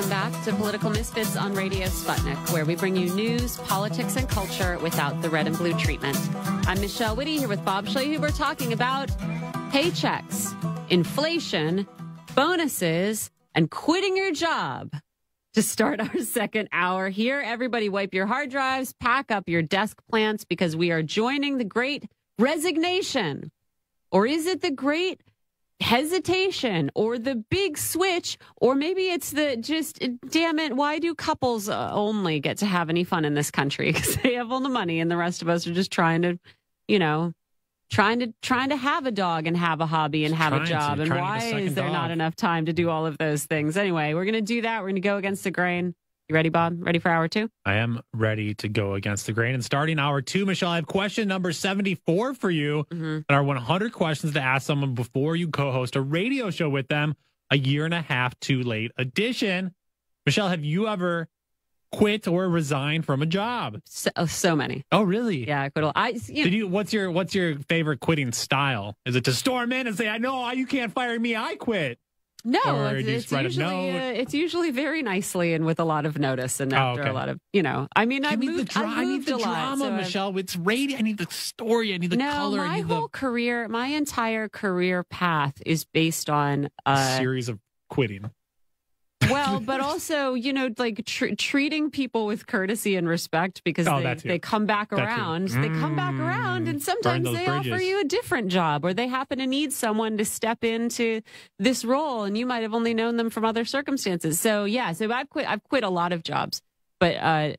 Welcome back to Political Misfits on Radio Sputnik, where we bring you news, politics, and culture without the red and blue treatment. I'm Michelle Witte here with Bob Schlehuber talking about paychecks, inflation, bonuses, and quitting your job. To start our second hour here, everybody wipe your hard drives, pack up your desk plants, because we are joining the Great Resignation. Or is it the Great Hesitation, or the big switch, or maybe it's the just, damn it, why do couples only get to have any fun in this country? Because they have all the money and the rest of us are just trying to, trying to have a dog and have a hobby and have a job. And why is there not enough time to do all of those things? Anyway, we're going to do that. We're going to go against the grain. You ready, Bob? Ready for hour two? I am ready to go against the grain. And starting hour two, Michelle, I have question number 74 for you. And our 100 questions to ask someone before you co-host a radio show with them, a year and a half too late edition. Michelle, have you ever quit or resigned from a job? So many. Oh, really? Yeah, I quit. What's your favorite quitting style? Is it to storm in and say, "I know you can't fire me, I quit"? No, it's usually very nicely and with a lot of notice and after a lot of, I need the drama, Michelle. It's radio. I need the story. I need the color. My entire career path is based on a series of quitting. Well, but also, treating people with courtesy and respect, because they come back around. They come back around, and sometimes they offer you a different job, or they happen to need someone to step into this role, and you might have only known them from other circumstances. So, I've quit a lot of jobs, but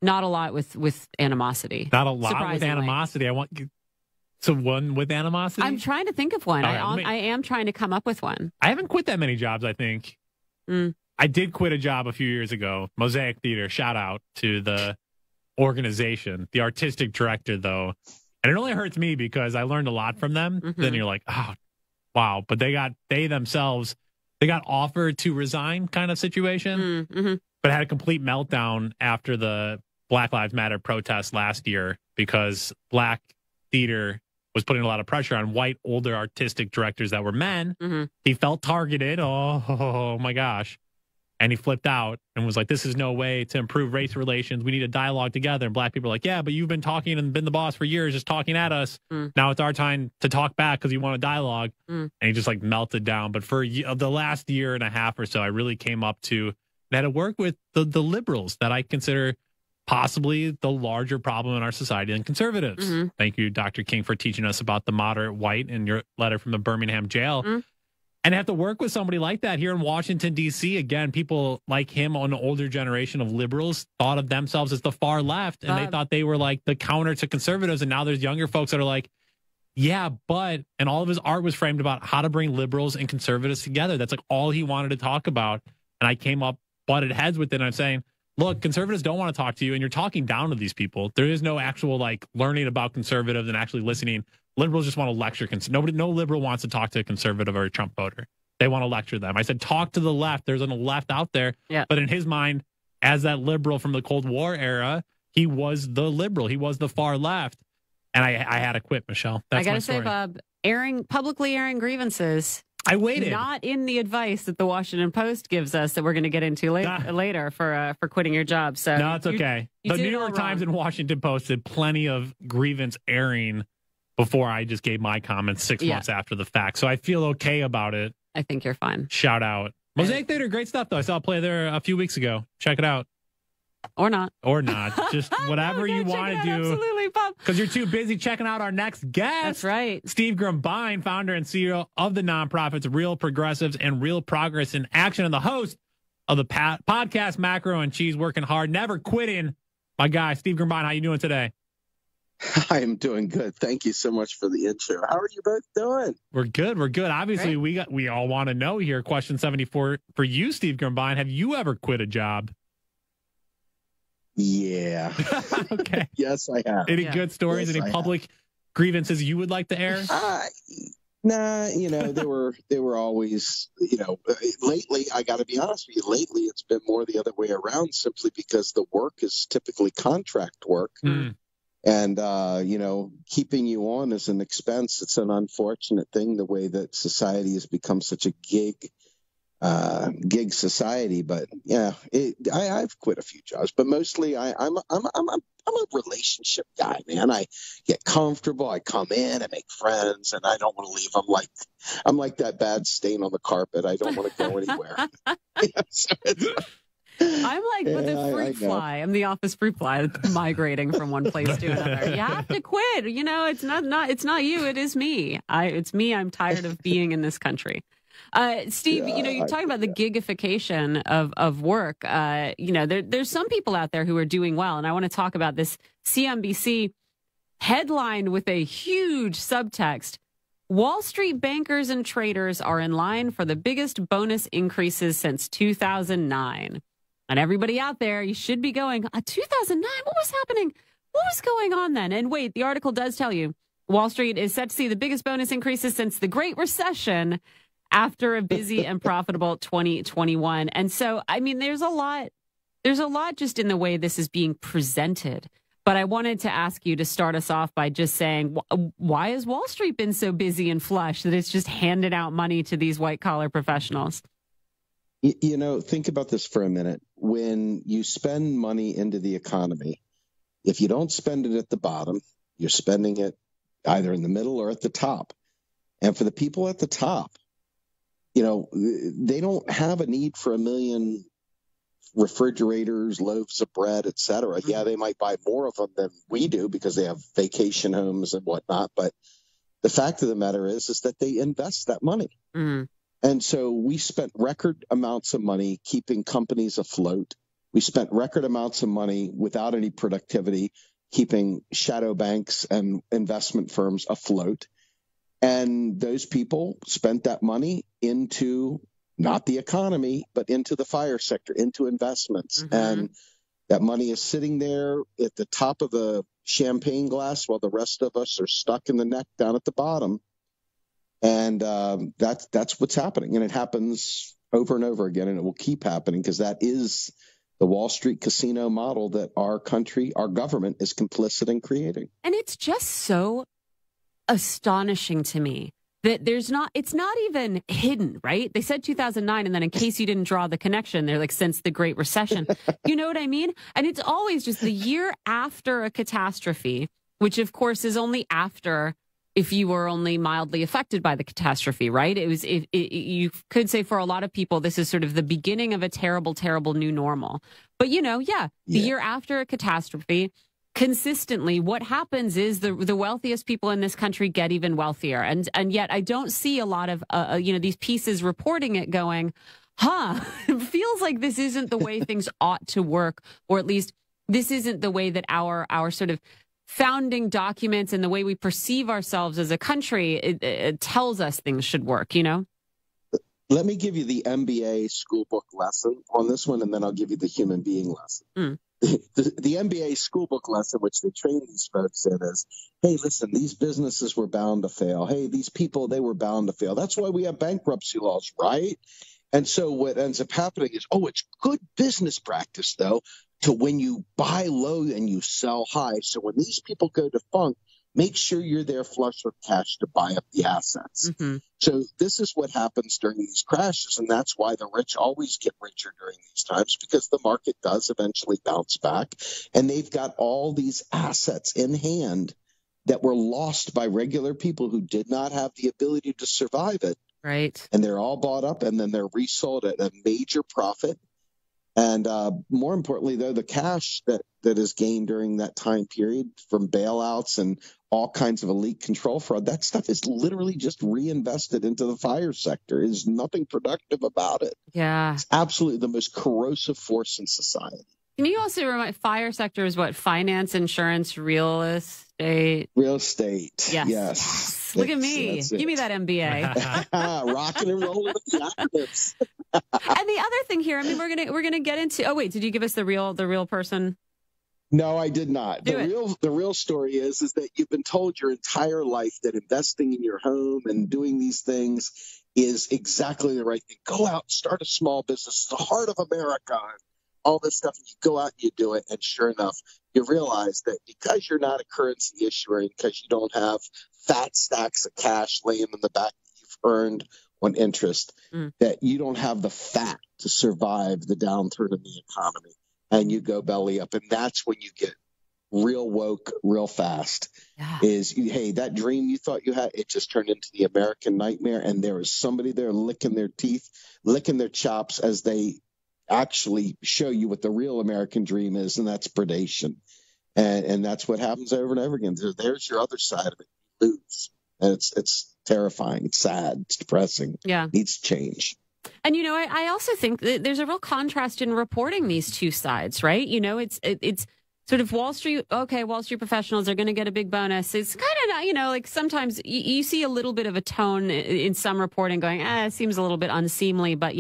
not a lot with animosity. Not a lot with animosity. So one with animosity? I'm trying to think of one. I am trying to come up with one. I haven't quit that many jobs, I think. I did quit a job a few years ago. Mosaic Theater, shout out to the organization. The artistic director, though. And it only hurts me because I learned a lot from them. Then you're like, oh, wow. But they got offered to resign kind of situation. But had a complete meltdown after the Black Lives Matter protest last year, because Black theater was putting a lot of pressure on white, older artistic directors that were men. He felt targeted. Oh my gosh. And he flipped out and was like, this is no way to improve race relations. We need a dialogue together. And Black people are like, yeah, but you've been talking and been the boss for years, just talking at us. Now it's our time to talk back because you want a dialogue. And he just melted down. But for the last year and a half or so, I really came up to and had to work with the liberals that I consider possibly the larger problem in our society than conservatives. Thank you, Dr. King, for teaching us about the moderate white in your letter from the Birmingham jail. And have to work with somebody like that here in Washington, D.C. Again, people like him on the older generation of liberals thought of themselves as the far left, and they thought they were like the counter to conservatives. And now there's younger folks that are like, yeah, but, and all of his art was framed about how to bring liberals and conservatives together. That's like all he wanted to talk about. And I came up, butted heads with it. And I'm saying, look, conservatives don't want to talk to you, and you're talking down to these people. There is no actual learning about conservatives and actually listening. Liberals just want to lecture. No liberal wants to talk to a conservative or a Trump voter. They want to lecture them. I said, talk to the left. There's a left out there. Yeah. But in his mind, as that liberal from the Cold War era, he was the liberal. He was the far left. And I had to quit, Michelle. That's I got to say, Bob, publicly airing grievances. I waited. Not in the advice that the Washington Post gives us that we're going to get into later for quitting your job. So no, it's okay. The New York Times and Washington Post did plenty of grievance airing before I just gave my comments 6 months after the fact. So I feel okay about it. I think you're fine. Shout out. Mosaic Theater, great stuff, though. I saw a play there a few weeks ago. Check it out. Or not. Just whatever you want to do. Absolutely, Bob. Because you're too busy checking out our next guest. That's right. Steve Grumbine, founder and CEO of the nonprofits Real Progressives and Real Progress in Action, and the host of the podcast Macro and Cheese, working hard, never quitting. My guy, Steve Grumbine, how you doing today? I am doing good. Thank you so much for the intro. How are you both doing? We're good. Obviously, we all want to know here. Question 74 for you, Steve Grumbine. Have you ever quit a job? Yeah. Okay. Yes, I have. Any good stories? Any public grievances you would like to air? Nah, they were always, lately, I got to be honest with you, lately it's been more the other way around, simply because the work is typically contract work. And, keeping you on is an expense. It's an unfortunate thing, the way that society has become such a gig gig society. But yeah, I've quit a few jobs, but mostly I'm a relationship guy, man. I get comfortable, I come in, I make friends, and I don't want to leave. I'm like that bad stain on the carpet. I don't want to go anywhere. So I'm like with the fruit fly. I'm the office fruit fly migrating from one place to another. You have to quit. You know, it's not you. It is me. It's me. I'm tired of being in this country. Steve, you're talking about the gigification of work. There's some people out there who are doing well. And I want to talk about this CNBC headline with a huge subtext. Wall Street bankers and traders are in line for the biggest bonus increases since 2009. And everybody out there, you should be going, 2009? What was happening? What was going on then? And wait, the article does tell you Wall Street is set to see the biggest bonus increases since the Great Recession after a busy and profitable 2021. And so, I mean, there's a lot just in the way this is being presented. But I wanted to ask you to start us off by just saying, why has Wall Street been so busy and flush that it's just handed out money to these white collar professionals? Think about this for a minute. When you spend money into the economy, if you don't spend it at the bottom, you're spending it either in the middle or at the top. And for the people at the top, they don't have a need for 1 million refrigerators, loaves of bread, et cetera. Yeah, they might buy more of them than we do because they have vacation homes and whatnot. But the fact of the matter is that they invest that money. Mm. And so we spent record amounts of money keeping companies afloat. We spent record amounts of money without any productivity, keeping shadow banks and investment firms afloat. And those people spent that money into not the economy, but into the fire sector, into investments. Mm-hmm. And that money is sitting there at the top of the champagne glass while the rest of us are stuck in the neck down at the bottom. And that's what's happening. And it happens over and over again, and it will keep happening because that is the Wall Street casino model that our country, our government is complicit in creating. And it's just so astonishing to me that it's not even hidden, right? They said 2009, and then in case you didn't draw the connection, they're like, since the Great Recession. You know what I mean? And it's always just the year after a catastrophe, which of course is only after if you were only mildly affected by the catastrophe, right? You could say for a lot of people, this is sort of the beginning of a terrible, terrible new normal. But, the year after a catastrophe, consistently, what happens is the wealthiest people in this country get even wealthier. And yet I don't see a lot of, these pieces reporting it going, it feels like this isn't the way things ought to work, or at least this isn't the way that our sort of founding documents and the way we perceive ourselves as a country, it tells us things should work, Let me give you the MBA school book lesson on this one, and then I'll give you the human being lesson. Mm. The MBA school book lesson, which they train these folks in, is, hey, listen, these businesses were bound to fail. Hey, these people, they were bound to fail. That's why we have bankruptcy laws, right? And so what ends up happening is, it's good business practice, though, to when you buy low and you sell high. So when these people go defunct, make sure you're there flush with cash to buy up the assets. Mm-hmm. So this is what happens during these crashes, and that's why the rich always get richer during these times, because the market does eventually bounce back, and they've got all these assets in hand that were lost by regular people who did not have the ability to survive it. Right. And they're all bought up, and then they're resold at a major profit. And more importantly, though, the cash that is gained during that time period from bailouts and all kinds of elite control fraud, that stuff is literally just reinvested into the fire sector. There's nothing productive about it. Yeah. It's absolutely the most corrosive force in society. Can you also remind, fire sector is what? Finance, insurance, real estate? Real estate. Yes. Look at me. Give me that MBA. Rocking and rolling with the acronyms. And the other thing here, I mean, we're gonna get into. Oh wait, did you give us the real person? No, I did not. The real story is that you've been told your entire life that investing in your home and doing these things is exactly the right thing. Go out, start a small business. It's the heart of America. All this stuff, you go out and you do it, and sure enough, you realize that because you're not a currency issuer and because you don't have fat stacks of cash laying in the back that you've earned on interest, that you don't have the fat to survive the downturn in the economy, and you go belly up. And that's when you get real woke real fast. Is, hey, that dream you thought you had, it just turned into the American nightmare, and there is somebody there licking their teeth, licking their chops as they actually show you what the real American dream is, and that's predation. And that's what happens over and over again. There's your other side of it. You lose. And it's terrifying. It's sad. It's depressing. Yeah. Needs change. And, I also think that there's a real contrast in reporting these two sides, right? It's sort of Wall Street professionals are going to get a big bonus. It's kind of, like sometimes you see a little bit of a tone in some reporting going, it seems a little bit unseemly, but,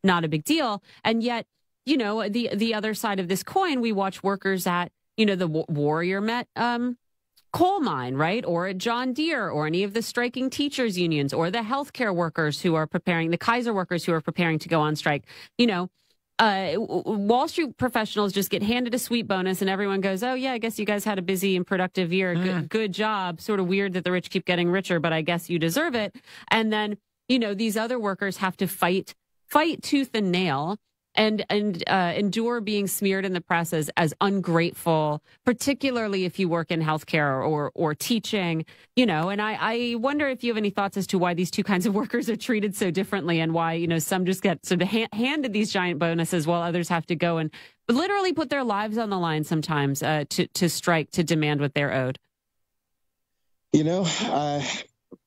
not a big deal. And yet, the other side of this coin, we watch workers at, the Warrior Met coal mine, right? Or at John Deere, or any of the striking teachers unions, or the healthcare workers who are preparing, the Kaiser workers who are preparing to go on strike. Wall Street professionals just get handed a sweet bonus and everyone goes, oh, yeah, I guess you guys had a busy and productive year. Good job. Sort of weird that the rich keep getting richer, but I guess you deserve it. And then, these other workers have to fight tooth and nail and endure being smeared in the press as ungrateful, particularly if you work in healthcare or teaching, and I wonder if you have any thoughts as to why these two kinds of workers are treated so differently, and why, some just get sort of handed these giant bonuses while others have to go and literally put their lives on the line sometimes to strike, to demand what they're owed.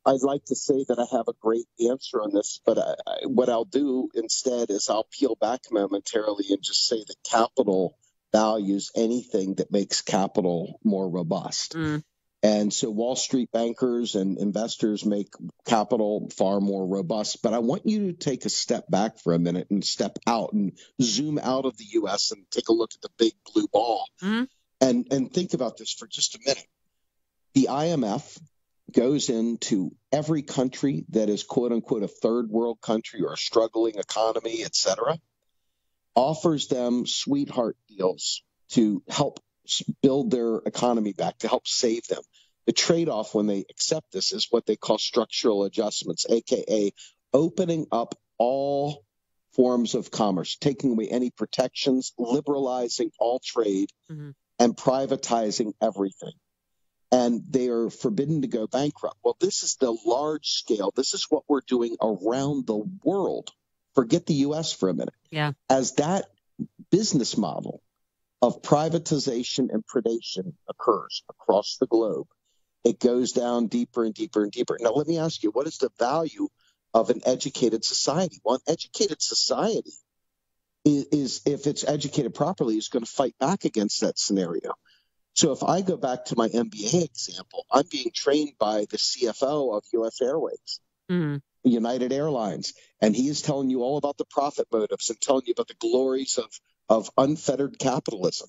I'd like to say that I have a great answer on this, but what I'll do instead is I'll peel back momentarily and just say that capital values anything that makes capital more robust. And so Wall Street bankers and investors make capital far more robust. But I want you to take a step back for a minute and step out and zoom out of the U.S. and take a look at the big blue ball and think about this for just a minute. The IMF goes into every country that is, quote unquote, a third world country or a struggling economy, et cetera, offers them sweetheart deals to help build their economy back, to help save them. The trade-off when they accept this is what they call structural adjustments, aka opening up all forms of commerce, taking away any protections, liberalizing all trade, and privatizing everything. And they are forbidden to go bankrupt. Well, this is the large scale. This is what we're doing around the world. Forget the U.S. for a minute. Yeah. As that business model of privatization and predation occurs across the globe, it goes down deeper and deeper and deeper. Now, let me ask you, what is the value of an educated society? Well, an educated society is if it's educated properly, is going to fight back against that scenario. So if I go back to my MBA example, I'm being trained by the CFO of U.S. Airways, United Airlines, and he is telling you all about the profit motives and telling you about the glories of unfettered capitalism.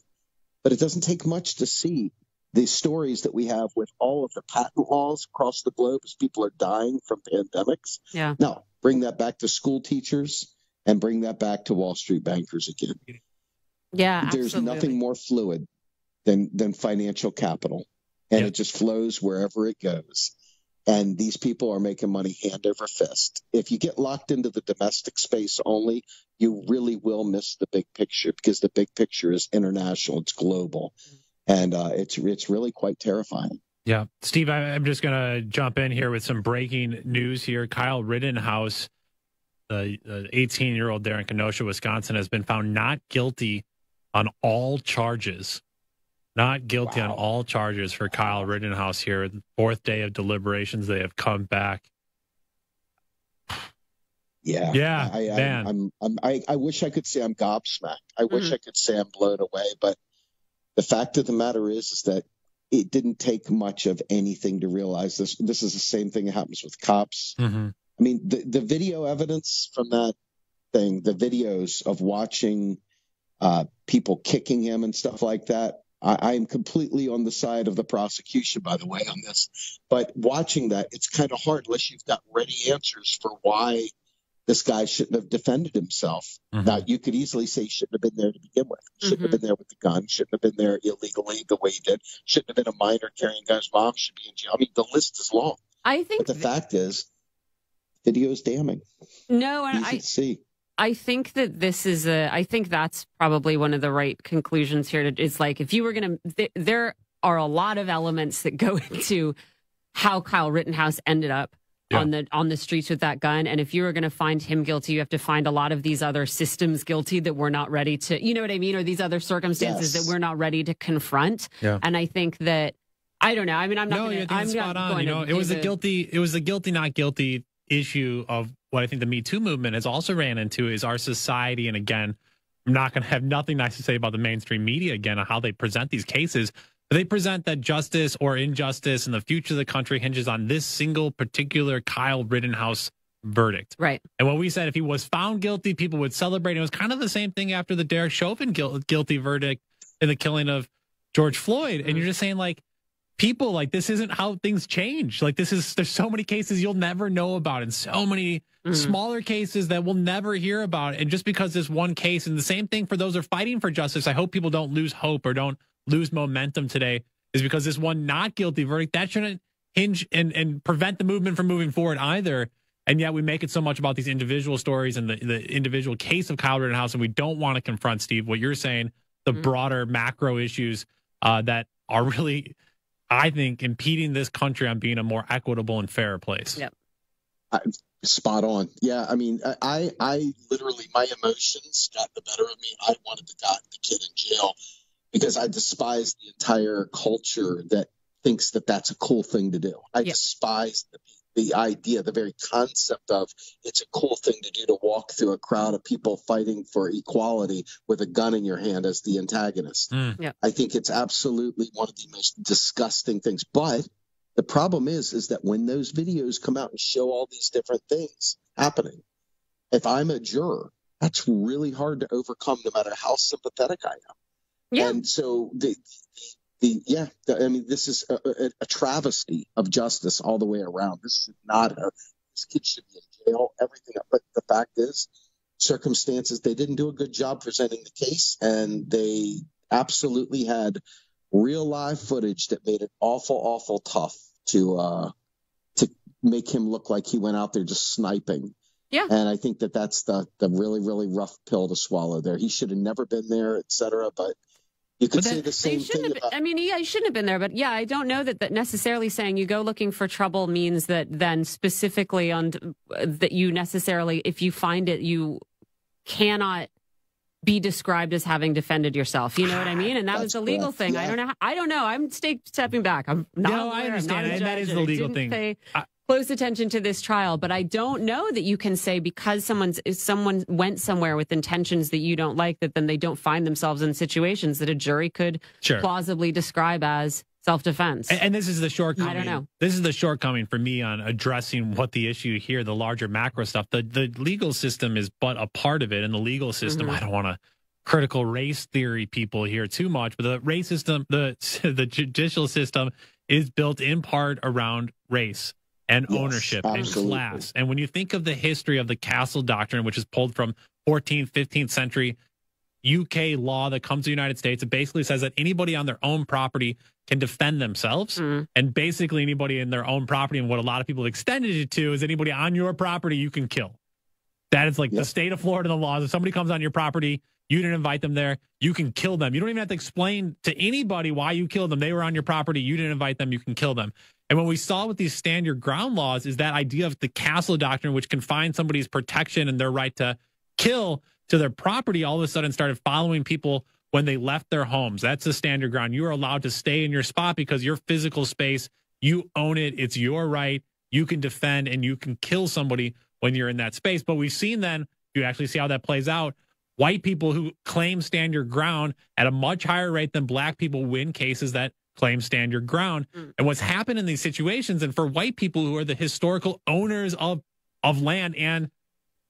But it doesn't take much to see the stories that we have with all of the patent laws across the globe as people are dying from pandemics. Yeah. Now, bring that back to school teachers and bring that back to Wall Street bankers again. Yeah, There's absolutely. nothing more fluid than financial capital, and it just flows wherever it goes. And these people are making money hand over fist. If you get locked into the domestic space only, you really will miss the big picture, because the big picture is international, it's global, and it's really quite terrifying. Yeah, Steve, I'm just going to jump in here with some breaking news here. Kyle Rittenhouse, the 18-year-old there in Kenosha, Wisconsin, has been found not guilty on all charges. Not guilty on all charges for Kyle Rittenhouse here. The fourth day of deliberations, they have come back. Yeah, man. I wish I could say I'm gobsmacked. I wish I could say I'm blown away. But the fact of the matter is that it didn't take much of anything to realize this. This is the same thing that happens with cops. I mean, the video evidence from that thing, the videos of watching people kicking him and stuff like that. I'm completely on the side of the prosecution, by the way, on this. But watching that, it's kind of hard unless you've got ready answers for why this guy shouldn't have defended himself. Now, you could easily say he shouldn't have been there to begin with. Shouldn't have been there with the gun. Shouldn't have been there illegally the way he did. Shouldn't have been a minor carrying guns. Mom should be in jail. I mean, the list is long. I think but the fact is, Video is damning. No, and Easy to see. I think that I think that's probably one of the right conclusions here. Is like, if you were going to, there are a lot of elements that go into how Kyle Rittenhouse ended up on the streets with that gun. And if you were going to find him guilty, you have to find a lot of these other systems guilty that we're not ready to, you know what I mean? Or these other circumstances that we're not ready to confront. Yeah. And I think that, I don't know. I mean, I'm not no, going to. I'm spot on. You know, it was the guilty, not guilty issue of what I think the Me Too movement has also ran into is our society. And again, I'm not going to have nothing nice to say about the mainstream media again on how they present these cases. But they present that justice or injustice and the future of the country hinges on this single particular Kyle Rittenhouse verdict. Right. And when we said if he was found guilty, people would celebrate. It was kind of the same thing after the Derek Chauvin guilty verdict in the killing of George Floyd. And you're just saying, like, people, like, this isn't how things change. Like, there's so many cases you'll never know about and so many smaller cases that we'll never hear about. And just because this one case, and the same thing for those who are fighting for justice, I hope people don't lose hope or don't lose momentum today, is because this one not guilty verdict, that shouldn't hinge and prevent the movement from moving forward either. And yet we make it so much about these individual stories and the individual case of Kyle Rittenhouse, and we don't want to confront, Steve, what you're saying, the broader macro issues that are really, I think, impeding this country on being a more equitable and fairer place. Yep. Spot on. Yeah, I mean, I literally, my emotions got the better of me. I wanted to got the kid in jail because I despise the entire culture that thinks that that's a cool thing to do. I despise the idea, the very concept of it's a cool thing to do to walk through a crowd of people fighting for equality with a gun in your hand as the antagonist. I think it's absolutely one of the most disgusting things. But the problem is that when those videos come out and show all these different things happening, if I'm a juror, that's really hard to overcome no matter how sympathetic I am. Yeah. And so I mean, this is a travesty of justice all the way around. This kid should be in jail, everything. But the fact is, circumstances, they didn't do a good job presenting the case, and they absolutely had real live footage that made it awful tough to make him look like he went out there just sniping. Yeah. And I think that's the really, really rough pill to swallow there. He should have never been there, et cetera. But you could say the same thing about... I mean, he shouldn't have been there. But yeah, I don't know that necessarily saying you go looking for trouble means that then specifically that you necessarily, if you find it, you cannot be described as having defended yourself. You know what I mean? And that was the legal thing. Yeah. I don't know. I'm stepping back. I'm not. No, I understand. And that is the legal thing. Pay close attention to this trial, but I don't know that you can say because someone went somewhere with intentions that you don't like, that then they don't find themselves in situations that a jury could plausibly describe as self-defense. And this is the shortcoming. I don't know. This is the shortcoming for me on addressing what the issue here, the larger macro stuff. The legal system is but a part of it. And the legal system, I don't want to critical race theory people here too much, but the race system, the judicial system is built in part around race and ownership and class. And when you think of the history of the Castle Doctrine, which is pulled from 14th, 15th century UK law that comes to the United States, it basically says that anybody on their own property can defend themselves. And basically anybody in their own property, and what a lot of people have extended it to, is anybody on your property you can kill. That is like the state of Florida, the laws. If somebody comes on your property, you didn't invite them there, you can kill them. You don't even have to explain to anybody why you killed them. They were on your property. You didn't invite them. You can kill them. And what we saw with these stand your ground laws is that idea of the Castle Doctrine, which confines somebody's protection and their right to kill to their property, all of a sudden started following people when they left their homes. That's the stand your ground. You are allowed to stay in your spot because your physical space, you own it. It's your right. You can defend and you can kill somebody when you're in that space. But we've seen then, you actually see how that plays out. White people who claim stand your ground at a much higher rate than black people win cases that claim stand your ground. And what's happened in these situations, and for white people who are the historical owners of land and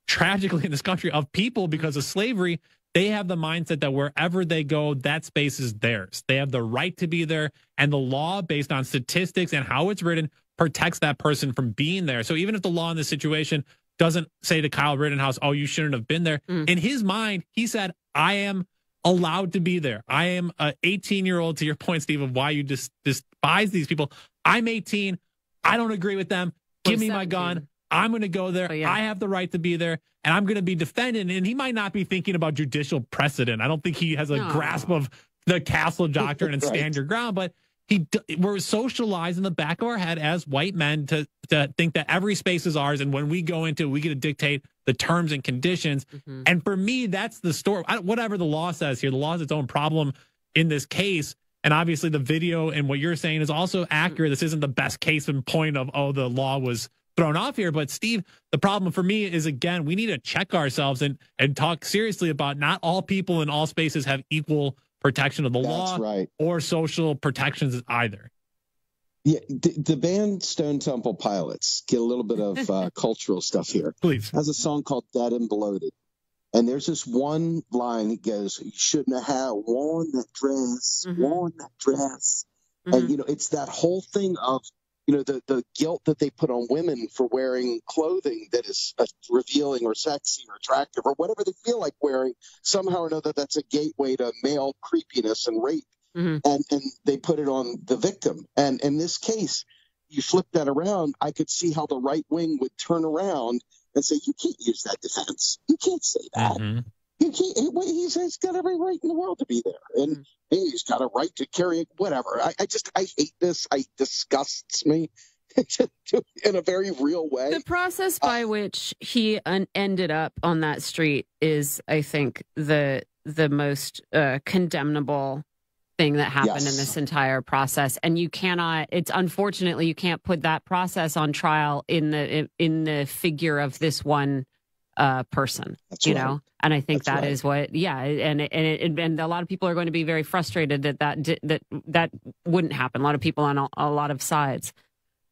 tragically in this country of people because of slavery, they have the mindset that wherever they go, that space is theirs. They have the right to be there. And the law, based on statistics and how it's written, protects that person from being there. So even if the law in this situation doesn't say to Kyle Rittenhouse, oh, you shouldn't have been there. In his mind, he said, I am allowed to be there. I am an 18-year-old, to your point, Steve, of why you despise these people. I'm 18. I don't agree with them. Give me my gun. I'm going to go there. Oh, yeah. I have the right to be there, and I'm going to be defended. And he might not be thinking about judicial precedent. I don't think he has a grasp of the castle doctrine and stand your ground, but we're socialized in the back of our head as white men to think that every space is ours, and when we go into it, we get to dictate the terms and conditions. And for me, that's the story. Whatever the law says here, the law has its own problem in this case. And obviously the video and what you're saying is also accurate. This isn't the best case in point of, the law was thrown off here. But Steve, the problem for me is, again, we need to check ourselves and talk seriously about not all people in all spaces have equal protection of the law or social protections either. Yeah, the band Stone Temple Pilots, get a little bit of cultural stuff here. Please. Has a song called Dead and Bloated. And there's this one line that goes, you shouldn't have worn that dress, worn that dress. And, it's that whole thing of, the guilt that they put on women for wearing clothing that is revealing or sexy or attractive or whatever they feel like wearing. Somehow or another, that's a gateway to male creepiness and rape. And they put it on the victim. And in this case, you flip that around, I could see how the right wing would turn around and say, you can't use that defense. You can't say that. You can't. He's got every right in the world to be there. And he's got a right to carry it, whatever. I hate this. It disgusts me in a very real way. The process by which he ended up on that street is, I think, the most condemnable thing that happened in this entire process. And you cannot, unfortunately, you can't put that process on trial in the figure of this one person. That's you know, and I think that is what, and a lot of people are going to be very frustrated that wouldn't happen. A lot of people on a lot of sides,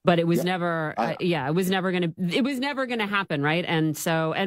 but it was never, it was never going to happen. Right. And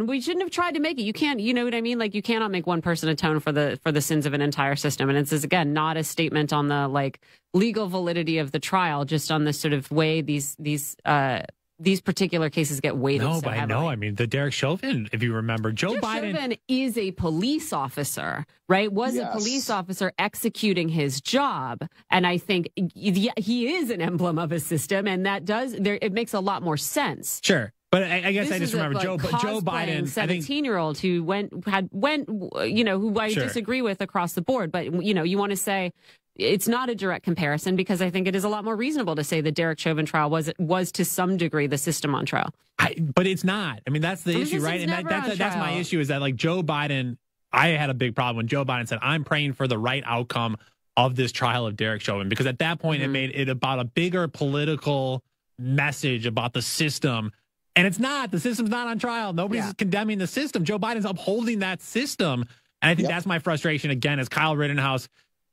we shouldn't have tried to make it. You can't, you know what I mean? Like, you cannot make one person atone for the sins of an entire system. And it's, again, not a statement on the legal validity of the trial, just on the sort of way these particular cases get weighted. No, but I know. I mean, the Derek Chauvin, if you remember, Joe Biden Chauvin is a police officer, right? Was a police officer executing his job. And I think he is an emblem of a system. And that it makes a lot more sense. Sure. But I guess I just remember Joe Biden, 17-year-old who went, who I disagree with across the board. But, you want to say, it's not a direct comparison, because I think it is a lot more reasonable to say the Derek Chauvin trial was to some degree the system on trial. But it's not. I mean, that's the issue, right? And that's my issue, is that Joe Biden, I had a big problem when Joe Biden said, I'm praying for the right outcome of this trial of Derek Chauvin, because at that point it made it about a bigger political message about the system. And it's not. The system's not on trial. Nobody's condemning the system. Joe Biden's upholding that system. And I think that's my frustration, again, as Kyle Rittenhouse.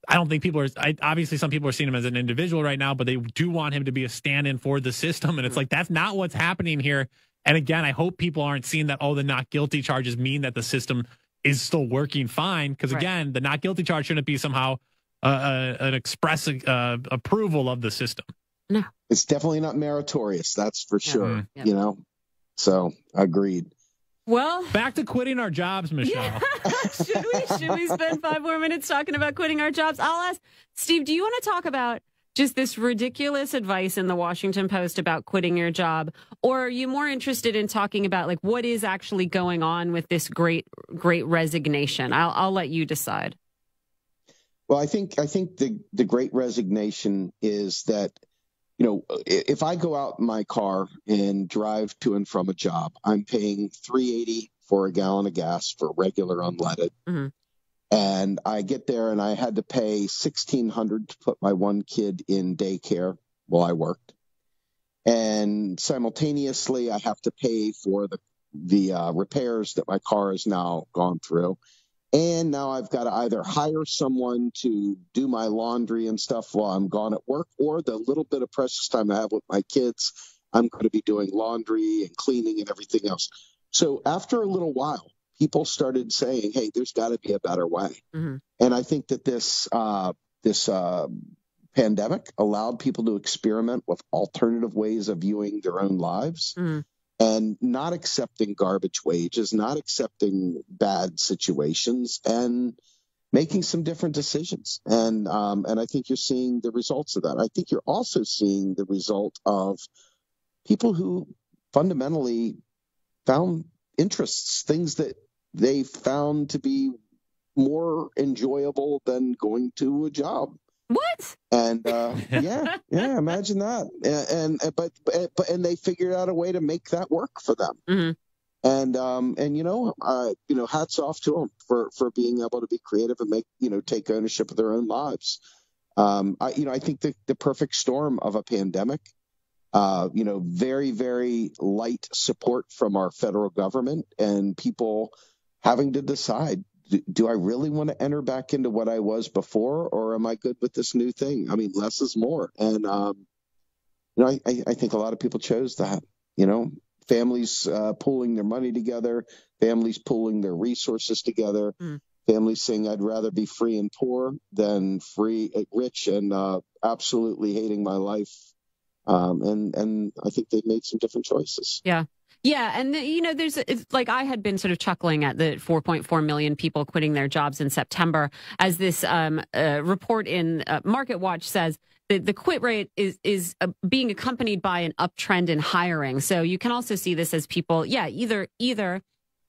I don't think obviously some people are seeing him as an individual right now, but they do want him to be a stand-in for the system. And it's that's not what's happening here. And again, I hope people aren't seeing that, the not guilty charges mean that the system is still working fine. Because again, the not guilty charge shouldn't be somehow an express approval of the system. No. It's definitely not meritorious. That's for sure. So agreed. Well, back to quitting our jobs, Michelle. Yeah. Should we spend 5 more minutes talking about quitting our jobs? I'll ask Steve, do you want to talk about just this ridiculous advice in the Washington Post about quitting your job? Or are you more interested in talking about what is actually going on with this great resignation? I'll let you decide. Well, I think the Great Resignation is that, if I go out in my car and drive to and from a job, I'm paying $3.80 for a gallon of gas for regular unleaded. And I get there and I had to pay $1,600 to put my one kid in daycare while I worked. And simultaneously, I have to pay for the repairs that my car has now gone through. And now I've got to either hire someone to do my laundry and stuff while I'm gone at work, or the little bit of precious time I have with my kids, I'm going to be doing laundry and cleaning and everything else. So after a little while, people started saying, hey, there's got to be a better way. And I think that this pandemic allowed people to experiment with alternative ways of viewing their own lives. And not accepting garbage wages, not accepting bad situations, and making some different decisions. And I think you're seeing the results of that. I think you're also seeing the result of people who fundamentally found interests, things that they found to be more enjoyable than going to a job. What? And yeah, imagine that. And they figured out a way to make that work for them. Mm-hmm. And hats off to them for being able to be creative and make, take ownership of their own lives. I think the perfect storm of a pandemic, very, very light support from our federal government and people having to decide, do I really want to enter back into what I was before, or am I good with this new thing? I mean, less is more. And, I think a lot of people chose that, families pooling their money together, families pooling their resources together, families saying, I'd rather be free and poor than rich and absolutely hating my life. And I think they've made some different choices. Yeah. Yeah. And, it's like I had been sort of chuckling at the 4.4 million people quitting their jobs in September, as this report in Market Watch says that the quit rate is being accompanied by an uptrend in hiring. So you can also see this as people, either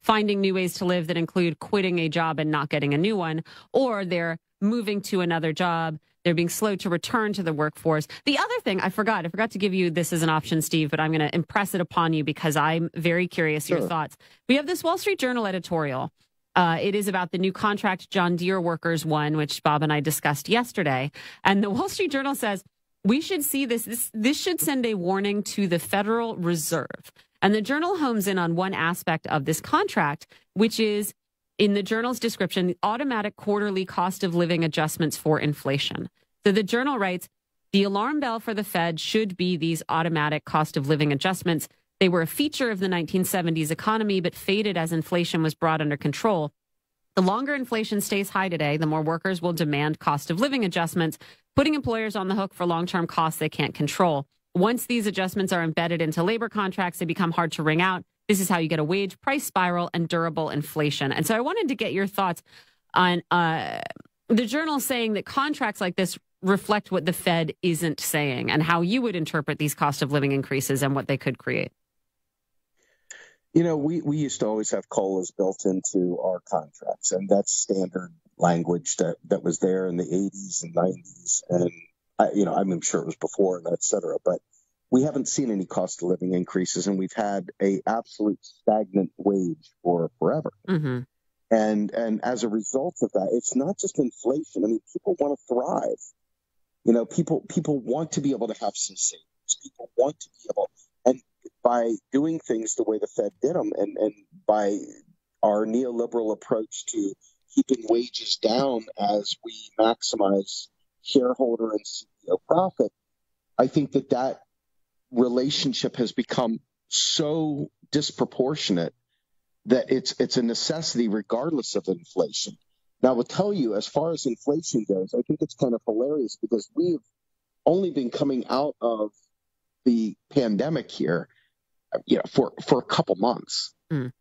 finding new ways to live that include quitting a job and not getting a new one, or they're moving to another job. They're being slow to return to the workforce. The other thing I forgot to give you this as an option, Steve, but I'm going to impress it upon you because I'm very curious your thoughts. We have this Wall Street Journal editorial. It is about the new contract John Deere workers won, which Bob and I discussed yesterday. And the Wall Street Journal says, we should see this should send a warning to the Federal Reserve. And the Journal homes in on one aspect of this contract, which is, in the Journal's description, the automatic quarterly cost of living adjustments for inflation. So the Journal writes, the alarm bell for the Fed should be these automatic cost of living adjustments. They were a feature of the 1970s economy, but faded as inflation was brought under control. The longer inflation stays high today, the more workers will demand cost of living adjustments, putting employers on the hook for long-term costs they can't control. Once these adjustments are embedded into labor contracts, they become hard to wring out. This is how you get a wage price spiral and durable inflation. And so I wanted to get your thoughts on the Journal saying that contracts like this reflect what the Fed isn't saying, and how you would interpret these cost of living increases and what they could create. We used to always have COLAs built into our contracts, and that's standard language that was there in the 80s and 90s. And, I'm sure it was before and et cetera, but we haven't seen any cost of living increases, and we've had a absolute stagnant wage for forever. Mm-hmm. And as a result of that, it's not just inflation. I mean, people want to thrive. People want to be able to have some savings. People want to be able, and by doing things the way the Fed did them, and by our neoliberal approach to keeping wages down as we maximize shareholder and CEO profit, I think that relationship has become so disproportionate that it's a necessity regardless of inflation. Now, I will tell you, as far as inflation goes, I think it's kind of hilarious because we've only been coming out of the pandemic here, for a couple months.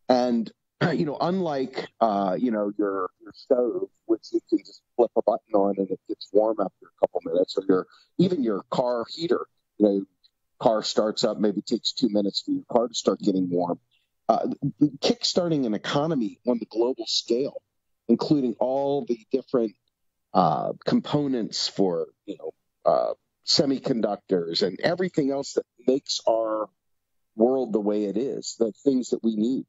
And, unlike, your stove, which you can just flip a button on and it gets warm after a couple minutes, or even your car heater, car starts up, maybe takes 2 minutes for your car to start getting warm. Kickstarting an economy on the global scale, including all the different components for, semiconductors and everything else that makes our world the way it is, the things that we need.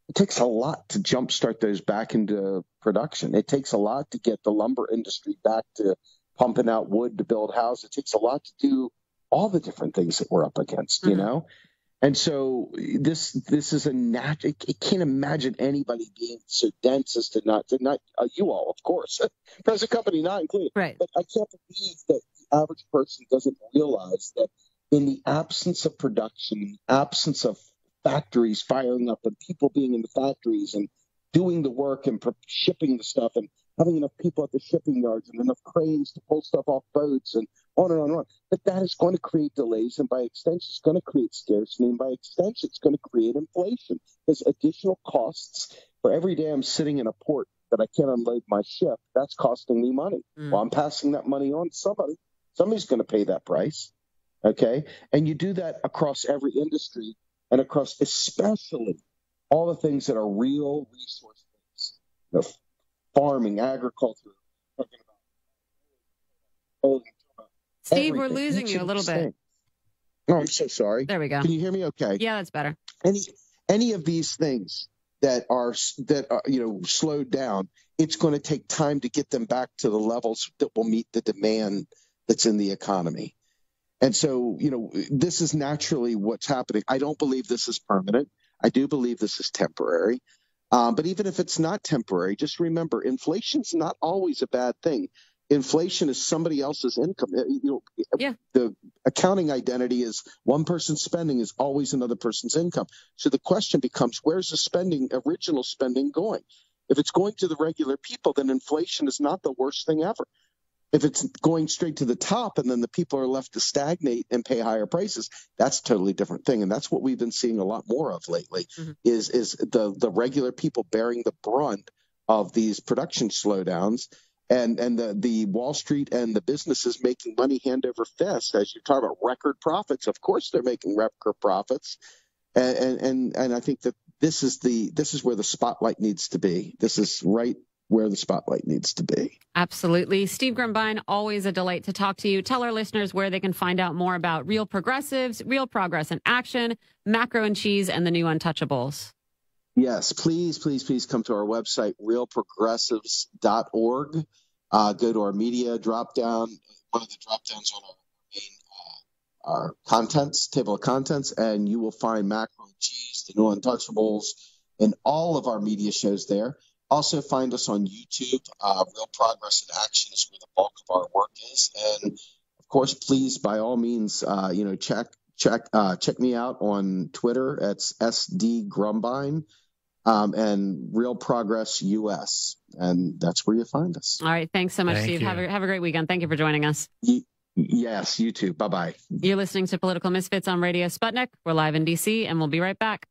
It takes a lot to jumpstart those back into production. It takes a lot to get the lumber industry back to pumping out wood to build houses. It takes a lot to do all the different things that we're up against, And so this is a natural. I can't imagine anybody being so dense as to not you all, of course, present company not included. Right. But I can't believe that the average person doesn't realize that in the absence of production, in the absence of factories firing up and people being in the factories and doing the work and shipping the stuff and having enough people at the shipping yards and enough cranes to pull stuff off boats and on and on and on, that is going to create delays, and by extension, it's going to create scarcity, and by extension, it's going to create inflation. There's additional costs for every day I'm sitting in a port that I can't unload my ship. That's costing me money. Well, I'm passing that money on to somebody. Somebody's going to pay that price, okay? And you do that across every industry. and across especially all the things that are real resource based, farming, agriculture, talking about Steve, we're losing you a little bit. Oh, I'm so sorry. There we go. Can you hear me okay? Yeah, that's better. Any of these things that are slowed down, it's going to take time to get them back to the levels that will meet the demand that's in the economy. And so, this is naturally what's happening. I don't believe this is permanent. I do believe this is temporary. But even if it's not temporary, just remember, inflation's not always a bad thing. Inflation is somebody else's income. The accounting identity is one person's spending is always another person's income. So the question becomes, where's the original spending going? If it's going to the regular people, then inflation is not the worst thing ever. If it's going straight to the top and then the people are left to stagnate and pay higher prices, that's a totally different thing. And that's what we've been seeing a lot more of lately, is the regular people bearing the brunt of these production slowdowns, and the Wall Street and the businesses making money hand over fist. As you talk about record profits, of course they're making record profits. And I think that this is where the spotlight needs to be. This is right where the spotlight needs to be. Absolutely. Steve Grumbine, always a delight to talk to you. Tell our listeners where they can find out more about Real Progressives, Real Progress in Action, Macro and Cheese, and the new Untouchables. Yes, please come to our website, realprogressives.org. Go to our media drop-down, one of the drop-downs on our contents, table of contents, and you will find Macro and Cheese, the new Untouchables, and all of our media shows there. Also find us on YouTube. Real Progress in Action is where the bulk of our work is. And of course, please, by all means, check me out on Twitter. It's SD Grumbine, and Real Progress US. And that's where you find us. All right. Thanks so much, Steve. Have a great weekend. Thank you for joining us. Yes, you too. Bye-bye. You're listening to Political Misfits on Radio Sputnik. We're live in D.C., and we'll be right back.